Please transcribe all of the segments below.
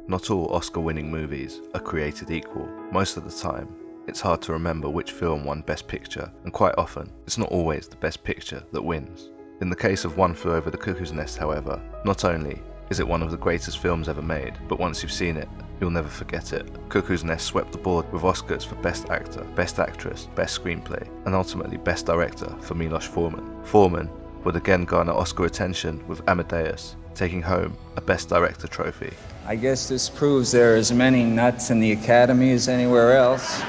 Not all Oscar-winning movies are created equal. Most of the time, it's hard to remember which film won Best Picture, and quite often, it's not always the Best Picture that wins. In the case of One Flew Over the Cuckoo's Nest, however, not only is it one of the greatest films ever made, but once you've seen it, you'll never forget it. Cuckoo's Nest swept the board with Oscars for Best Actor, Best Actress, Best Screenplay, and ultimately Best Director for Milos Forman. Forman would again garner Oscar attention with Amadeus, taking home a Best Director trophy. I guess this proves there are as many nuts in the Academy as anywhere else.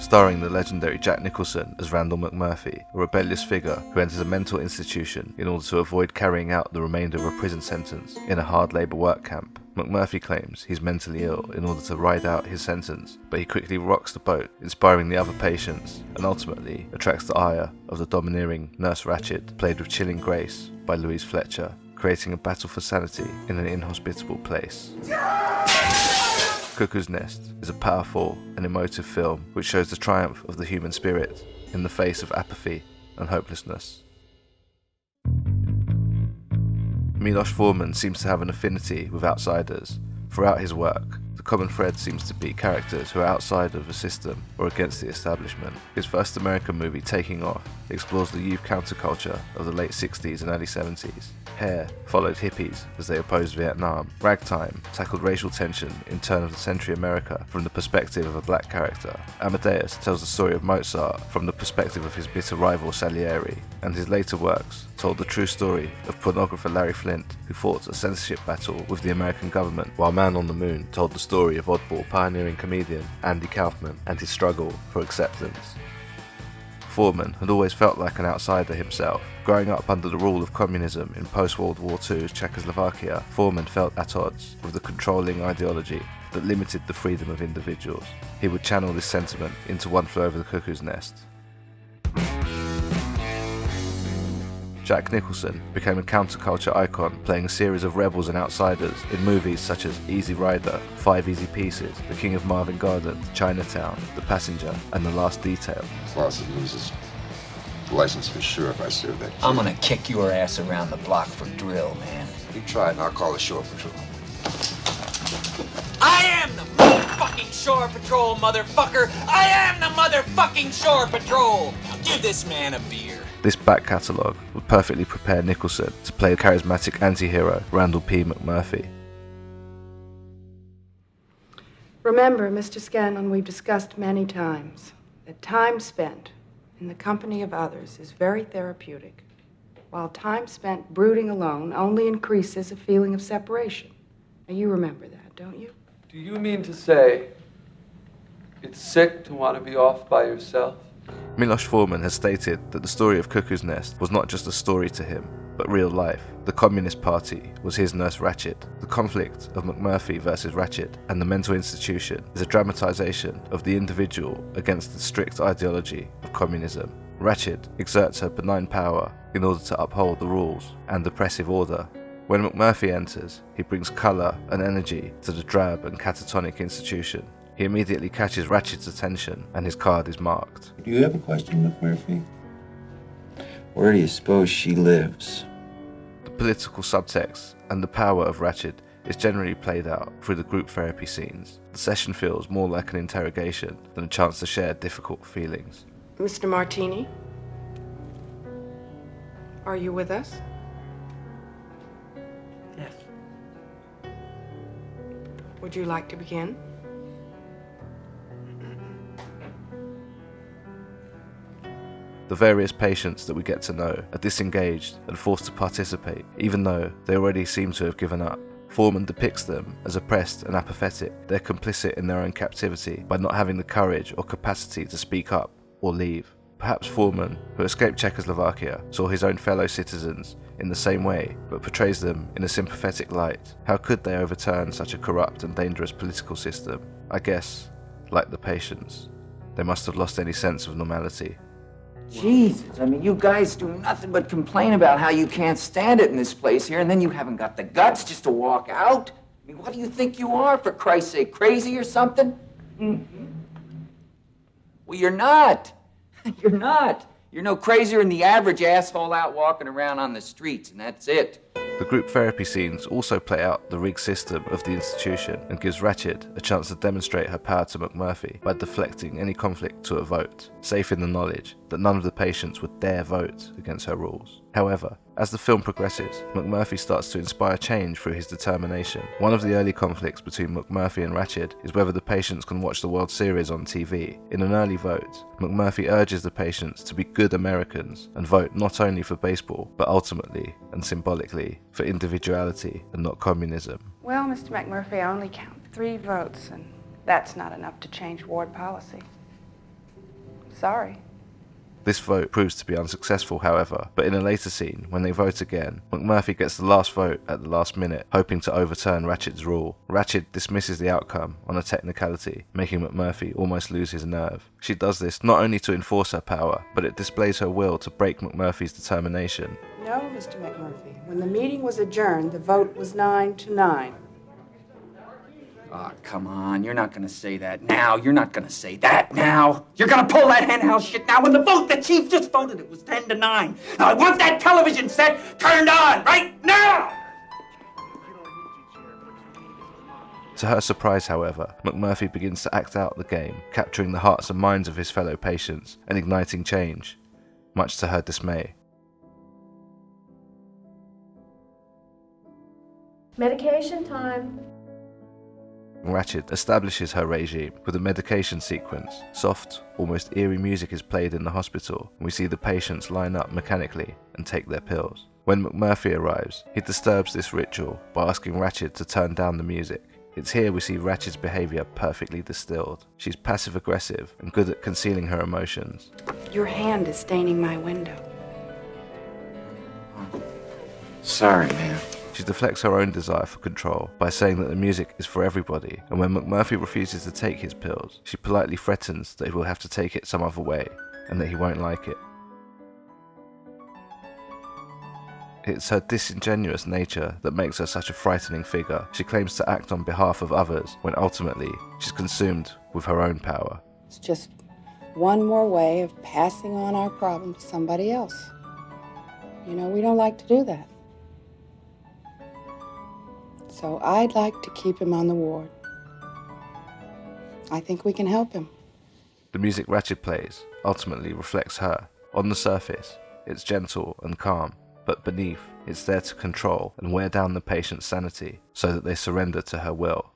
Starring the legendary Jack Nicholson as Randall McMurphy, a rebellious figure who enters a mental institution in order to avoid carrying out the remainder of a prison sentence in a hard labour work camp. McMurphy claims he's mentally ill in order to ride out his sentence, but he quickly rocks the boat, inspiring the other patients, and ultimately attracts the ire of the domineering Nurse Ratched, played with chilling grace by Louise Fletcher, creating a battle for sanity in an inhospitable place. Cuckoo's Nest is a powerful and emotive film which shows the triumph of the human spirit in the face of apathy and hopelessness. Milos Forman seems to have an affinity with outsiders. Throughout his work, the common thread seems to be characters who are outside of the system or against the establishment. His first American movie, Taking Off, explores the youth counterculture of the late 60s and early 70s. Hair followed hippies as they opposed Vietnam. Ragtime tackled racial tension in turn-of-the-century America from the perspective of a black character. Amadeus tells the story of Mozart from the perspective of his bitter rival Salieri, and his later works told the true story of pornographer Larry Flint, who fought a censorship battle with the American government, while Man on the Moon told the story of oddball pioneering comedian Andy Kaufman and his struggle for acceptance. Forman had always felt like an outsider himself. Growing up under the rule of communism in post-World War II Czechoslovakia, Forman felt at odds with the controlling ideology that limited the freedom of individuals. He would channel this sentiment into One Flew Over the Cuckoo's Nest. Jack Nicholson became a counterculture icon, playing a series of rebels and outsiders in movies such as Easy Rider, 5 Easy Pieces, The King of Marvin Gardens, Chinatown, The Passenger, and The Last Detail. Fawcett loses the license for sure if I serve that kid. I'm gonna kick your ass around the block for drill, man. You try it and I'll call the shore patrol. I am the motherfucking Shore Patrol, motherfucker! I am the motherfucking Shore Patrol! Now give this man a beer. This back catalogue would perfectly prepare Nicholson to play the charismatic anti-hero Randall P McMurphy. Remember, Mr. Scanlon, we've discussed many times that time spent in the company of others is very therapeutic, while time spent brooding alone only increases a feeling of separation. Now, you remember that, don't you? Do you mean to say it's sick to want to be off by yourself? Milos Forman has stated that the story of Cuckoo's Nest was not just a story to him, but real life. The Communist Party was his Nurse Ratched. The conflict of McMurphy versus Ratched and the mental institution is a dramatization of the individual against the strict ideology of communism. Ratched exerts her benign power in order to uphold the rules and oppressive order. When McMurphy enters, he brings colour and energy to the drab and catatonic institution. He immediately catches Ratched's attention, and his card is marked. Do you have a question, McMurphy? Where do you suppose she lives? The political subtext and the power of Ratched is generally played out through the group therapy scenes. The session feels more like an interrogation than a chance to share difficult feelings. Mr. Martini? Are you with us? Yes. Would you like to begin? The various patients that we get to know are disengaged and forced to participate, even though they already seem to have given up. Forman depicts them as oppressed and apathetic. They're complicit in their own captivity by not having the courage or capacity to speak up or leave. Perhaps Forman, who escaped Czechoslovakia, saw his own fellow citizens in the same way, but portrays them in a sympathetic light. How could they overturn such a corrupt and dangerous political system? I guess, like the patients, they must have lost any sense of normality. Jesus, I mean, you guys do nothing but complain about how you can't stand it in this place here, and then you haven't got the guts just to walk out? I mean, what do you think you are, for Christ's sake, crazy or something? Mm-hmm. Well, you're not. You're not. You're no crazier than the average asshole out walking around on the streets, and that's it. The group therapy scenes also play out the rigged system of the institution and gives Ratched a chance to demonstrate her power to McMurphy by deflecting any conflict to a vote, safe in the knowledge that none of the patients would dare vote against her rules. However, as the film progresses, McMurphy starts to inspire change through his determination. One of the early conflicts between McMurphy and Ratched is whether the patients can watch the World Series on TV. In an early vote, McMurphy urges the patients to be good Americans and vote not only for baseball, but ultimately and symbolically for individuality and not communism. Well, Mr. McMurphy, I only count 3 votes, and that's not enough to change ward policy. Sorry. This vote proves to be unsuccessful, however, but in a later scene, when they vote again, McMurphy gets the last vote at the last minute, hoping to overturn Ratched's rule. Ratched dismisses the outcome on a technicality, making McMurphy almost lose his nerve. She does this not only to enforce her power, but it displays her will to break McMurphy's determination. No, Mr. McMurphy. When the meeting was adjourned, the vote was 9-9. Oh, come on. You're not going to say that now. You're not going to say that now. You're going to pull that henhouse shit now. When the vote, the chief just voted, it was 10-9. Now, I want that television set turned on right now! To her surprise, however, McMurphy begins to act out the game, capturing the hearts and minds of his fellow patients and igniting change, much to her dismay. Medication time. Ratched establishes her regime with a medication sequence. Soft, almost eerie music is played in the hospital, and we see the patients line up mechanically and take their pills. When McMurphy arrives, he disturbs this ritual by asking Ratched to turn down the music. It's here we see Ratched's behaviour perfectly distilled. She's passive-aggressive and good at concealing her emotions. Your hand is staining my window. Sorry, man. She deflects her own desire for control by saying that the music is for everybody, and when McMurphy refuses to take his pills, she politely threatens that he will have to take it some other way, and that he won't like it. It's her disingenuous nature that makes her such a frightening figure. She claims to act on behalf of others, when ultimately she's consumed with her own power. It's just one more way of passing on our problem to somebody else. You know, we don't like to do that. So I'd like to keep him on the ward. I think we can help him. The music Ratched plays ultimately reflects her. On the surface, it's gentle and calm, but beneath, it's there to control and wear down the patient's sanity so that they surrender to her will.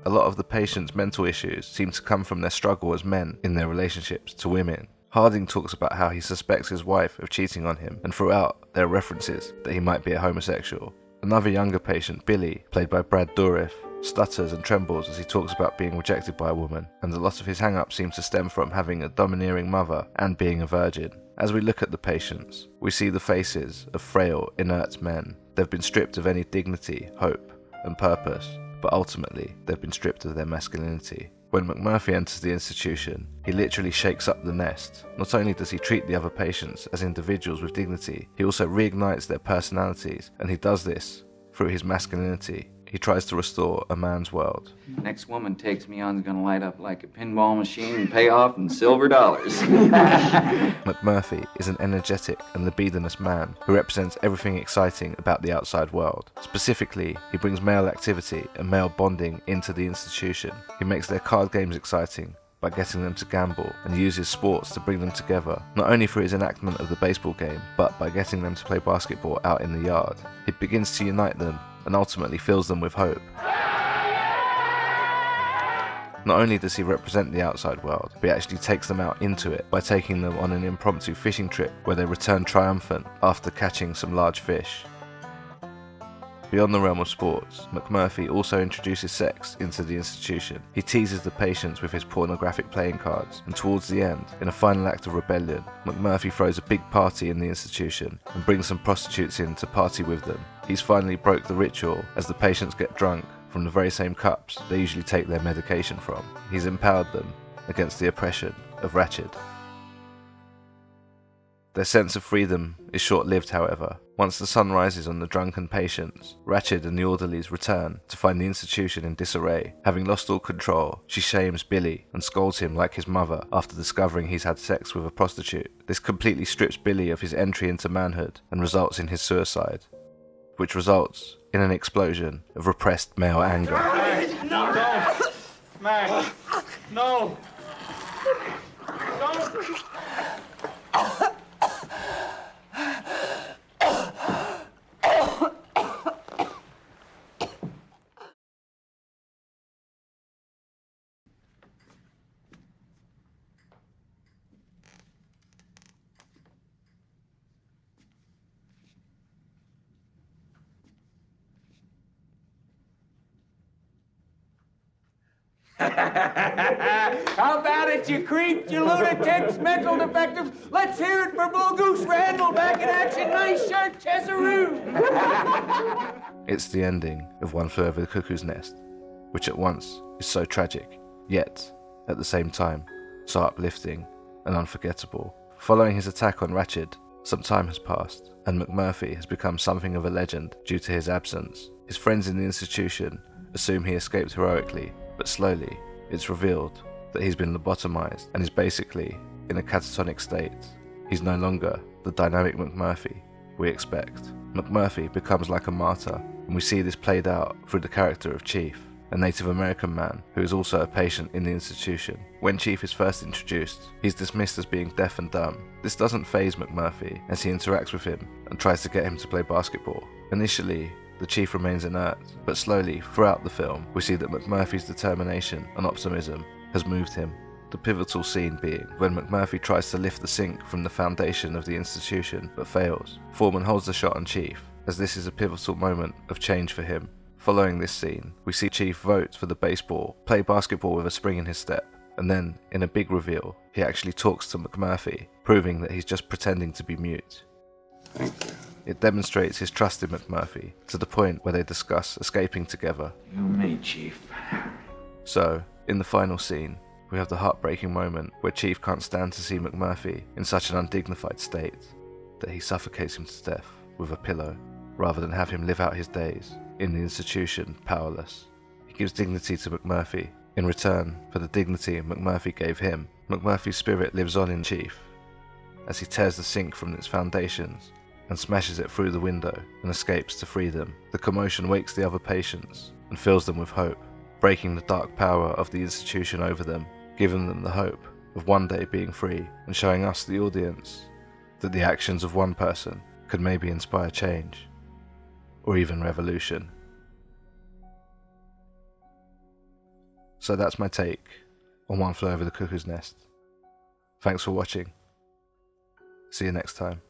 A lot of the patient's mental issues seem to come from their struggle as men in their relationships to women. Harding talks about how he suspects his wife of cheating on him, and throughout there are references that he might be a homosexual. Another younger patient, Billy, played by Brad Dourif, stutters and trembles as he talks about being rejected by a woman, and a lot of his hang-ups seem to stem from having a domineering mother and being a virgin. As we look at the patients, we see the faces of frail, inert men. They've been stripped of any dignity, hope, and purpose, but ultimately they've been stripped of their masculinity. When McMurphy enters the institution, he literally shakes up the nest. Not only does he treat the other patients as individuals with dignity, he also reignites their personalities, and he does this through his masculinity. He tries to restore a man's world. The next woman takes me on is gonna light up like a pinball machine and pay off in silver dollars. McMurphy is an energetic and libidinous man who represents everything exciting about the outside world. Specifically, he brings male activity and male bonding into the institution. He makes their card games exciting by getting them to gamble, and uses sports to bring them together, not only through his enactment of the baseball game, but by getting them to play basketball out in the yard. He begins to unite them and ultimately fills them with hope. Not only does he represent the outside world, but he actually takes them out into it by taking them on an impromptu fishing trip where they return triumphant after catching some large fish. Beyond the realm of sports, McMurphy also introduces sex into the institution. He teases the patients with his pornographic playing cards, and towards the end, in a final act of rebellion, McMurphy throws a big party in the institution and brings some prostitutes in to party with them. He's finally broke the ritual as the patients get drunk from the very same cups they usually take their medication from. He's empowered them against the oppression of Ratched. Their sense of freedom is short-lived, however. Once the sun rises on the drunken patients, Ratched and the orderlies return to find the institution in disarray. Having lost all control, she shames Billy and scolds him like his mother after discovering he's had sex with a prostitute. This completely strips Billy of his entry into manhood and results in his suicide, which results in an explosion of repressed male anger. No! Mac! No! Don't! How about it, you creeps, you lunatics, mental defectives? Let's hear it for Bull Goose Randall back in action. Nice shirt, Chesaroo. It's the ending of One Flew Over the Cuckoo's Nest, which at once is so tragic, yet, at the same time, so uplifting and unforgettable. Following his attack on Ratched, some time has passed, and McMurphy has become something of a legend due to his absence. His friends in the institution assume he escaped heroically, but slowly, it's revealed that he's been lobotomized and is basically in a catatonic state. He's no longer the dynamic McMurphy we expect. McMurphy becomes like a martyr, and we see this played out through the character of Chief, a Native American man who is also a patient in the institution. When Chief is first introduced, he's dismissed as being deaf and dumb. This doesn't faze McMurphy as he interacts with him and tries to get him to play basketball. Initially, the Chief remains inert, but slowly, throughout the film, we see that McMurphy's determination and optimism has moved him. The pivotal scene being when McMurphy tries to lift the sink from the foundation of the institution, but fails. Forman holds the shot on Chief, as this is a pivotal moment of change for him. Following this scene, we see Chief vote for the baseball, play basketball with a spring in his step, and then, in a big reveal, he actually talks to McMurphy, proving that he's just pretending to be mute. Thank you. It demonstrates his trust in McMurphy, to the point where they discuss escaping together. You and me, Chief. So, in the final scene, we have the heartbreaking moment where Chief can't stand to see McMurphy in such an undignified state that he suffocates him to death with a pillow, rather than have him live out his days in the institution powerless. He gives dignity to McMurphy in return for the dignity McMurphy gave him. McMurphy's spirit lives on in Chief as he tears the sink from its foundations and smashes it through the window and escapes to freedom. The commotion wakes the other patients and fills them with hope, breaking the dark power of the institution over them, giving them the hope of one day being free, and showing us, the audience, that the actions of one person could maybe inspire change, or even revolution. So that's my take on One Flew Over the Cuckoo's Nest. Thanks for watching. See you next time.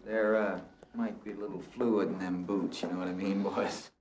There, might be a little fluid in them boots, you know what I mean, boys?